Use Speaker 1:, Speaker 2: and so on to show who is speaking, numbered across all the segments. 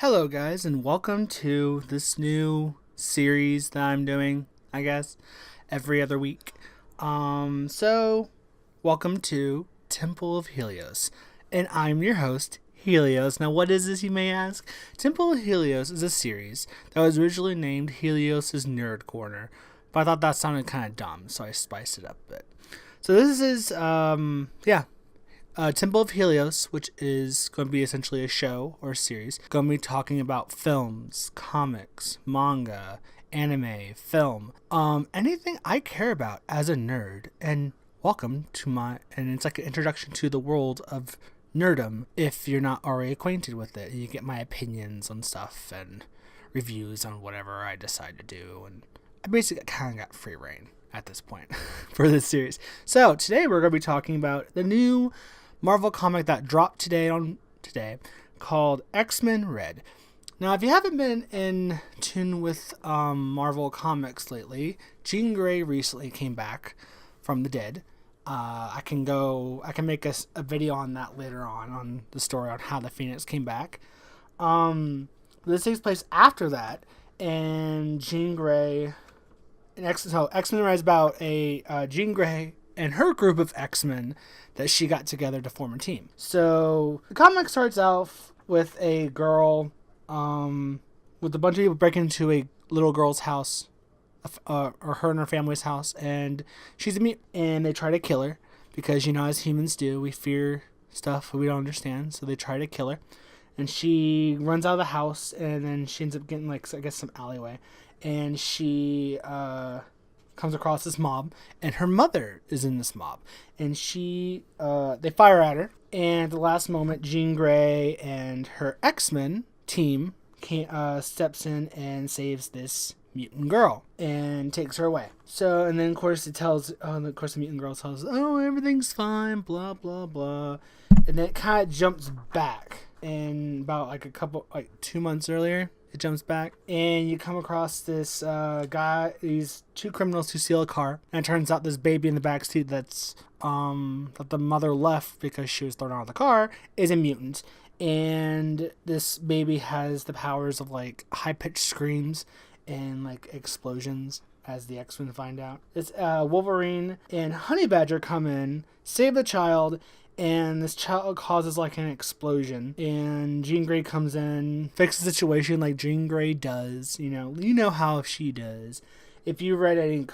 Speaker 1: Hello, guys, and welcome to this new series that I'm doing, I guess, every other week. Welcome to Temple of Helios, and I'm your host, Helios. Now, what is this, you may ask? Temple of Helios is a series that was originally named Helios' Nerd Corner, but I thought that sounded kind of dumb, so I spiced it up a bit. So this is, Temple of Helios, which is going to be essentially a show or a series, going to be talking about films, comics, manga, anime, film, anything I care about as a nerd. And welcome to it's like an introduction to the world of nerdom if you're not already acquainted with it. You get my opinions on stuff and reviews on whatever I decide to do, and I basically kind of got free reign at this point for this series. So today we're going to be talking about the new Marvel comic that dropped today called Xmen Red. Now, if you haven't been in tune with Marvel comics lately, Jean Grey recently came back from the dead. I can make a video on that later on the story on how the Phoenix came back. This takes place after that, and Jean Grey Xmen Red is about a Jean Grey and her group of X-Men that she got together to form a team. So the comic starts out with a girl, with a bunch of people breaking into a little girl's house, or her and her family's house, and she's a mutant, and they try to kill her because, as humans do, we fear stuff we don't understand, so they try to kill her. And she runs out of the house, and then she ends up getting, some alleyway, and she comes across this mob, and her mother is in this mob, and they fire at her, and at the last moment, Jean Grey and her X-Men team steps in and saves this mutant girl and takes her away. So, and then of course the mutant girl tells, "Oh, everything's fine, blah blah blah," and then it kind of jumps back, and about 2 months earlier, it jumps back, and you come across this guy, these two criminals who steal a car, and it turns out this baby in the backseat that the mother left because she was thrown out of the car is a mutant, and this baby has the powers of high-pitched screams and explosions, as the X-Men find out. It's Wolverine and Honey Badger come in, save the child, and this child causes an explosion, and Jean Grey comes in, fixes the situation like Jean Grey does. You know how she does. If you read any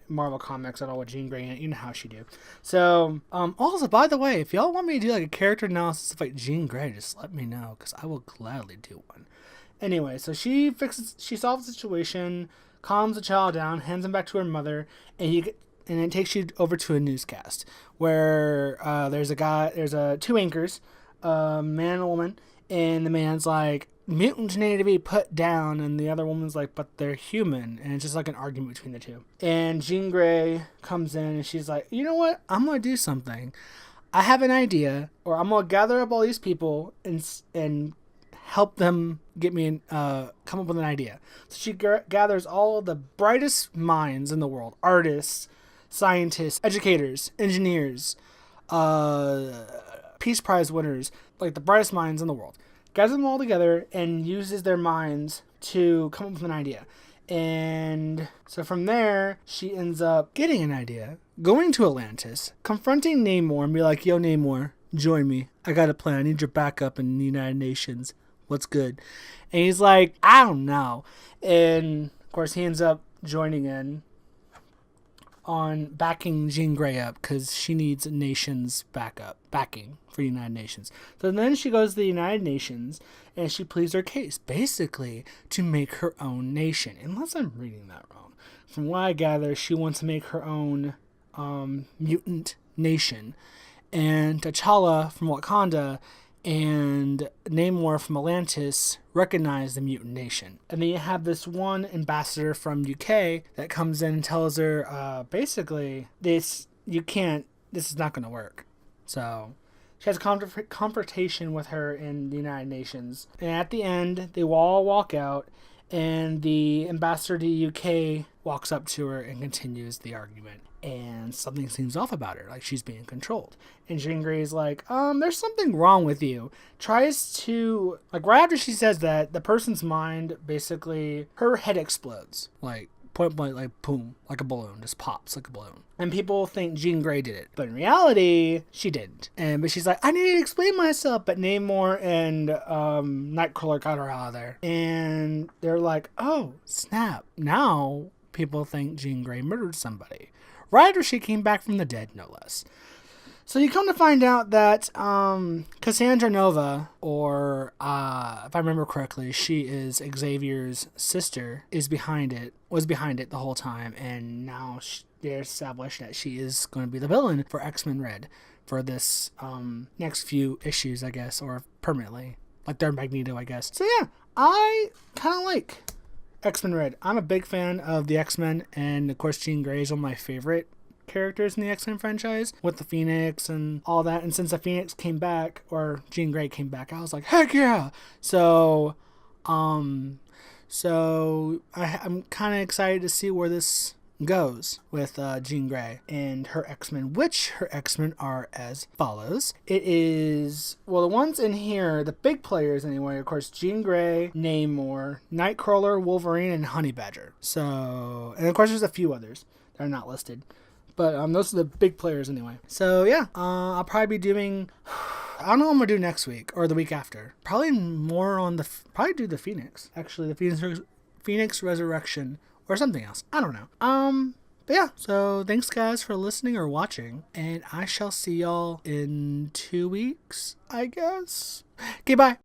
Speaker 1: Marvel comics at all with Jean Grey in it, you know how she do. So, also, by the way, if y'all want me to do a character analysis of Jean Grey, just let me know, because I will gladly do one. Anyway, so she solves the situation, calms the child down, hands him back to her mother, and it takes you over to a newscast where there's two anchors, a man and a woman, and the man's like, "Mutants need to be put down," and the other woman's like, "But they're human," and it's just an argument between the two. And Jean Grey comes in and she's like, "You know what? I'm gonna do something. I have an idea, or I'm gonna gather up all these people and help them come up with an idea." So she gathers all of the brightest minds in the world, artists, scientists, educators, engineers, Peace Prize winners, the brightest minds in the world. Gathers them all together and uses their minds to come up with an idea. And so from there, she ends up getting an idea, going to Atlantis, confronting Namor and be like, "Yo, Namor, join me. I got a plan. I need your backup in the United Nations. What's good?" And he's like, "I don't know." And of course, he ends up joining in on backing Jean Grey up because she needs a nation's backing for the United Nations. So then she goes to the United Nations and she pleads her case, basically to make her own nation. Unless I'm reading that wrong. From what I gather, she wants to make her own mutant nation. And T'Challa from Wakanda and Namor from Atlantis recognize the mutant nation. And then you have this one ambassador from UK that comes in and tells her, basically, this is not going to work. So she has a confrontation with her in the United Nations. And at the end, they all walk out, and the ambassador to the UK walks up to her and continues the argument. and something seems off about her, like she's being controlled. And Jean Grey's like, there's something wrong with you. Tries to, like, right after she says that, the person's mind, basically, her head explodes. Like, point blank, like, boom, like a balloon, just pops like a balloon. And people think Jean Grey did it. But in reality, she didn't. But she's like, I need to explain myself. But Namor and Nightcrawler got her out of there. And they're like, oh, snap. Now people think Jean Grey murdered somebody. Right after she came back from the dead, no less. So you come to find out that Cassandra Nova, or if I remember correctly, she is Xavier's sister, was behind it the whole time, and now they're established that she is going to be the villain for Xmen Red for this next few issues, I guess, or permanently, like their Magneto, I guess. So yeah, I kind of like Xmen Red. I'm a big fan of the X-Men, and of course Jean Grey is one of my favorite characters in the X-Men franchise with the Phoenix and all that. And since the Phoenix came back, or Jean Grey came back, I was like, heck yeah. So I'm kind of excited to see where this goes with Jean Grey and her X-Men, which her X-Men are as follows. It is, well, the ones in here, the big players anyway, of course, Jean Grey, Namor, Nightcrawler, Wolverine, and Honey Badger. So, and of course there's a few others that are not listed. But those are the big players anyway. So yeah, I'll probably be doing, I don't know what I'm going to do next week or the week after. Probably more on probably do the Phoenix. Actually, the Phoenix Resurrection or something else. I don't know. But yeah, so thanks guys for listening or watching. And I shall see y'all in 2 weeks, I guess. Okay, bye.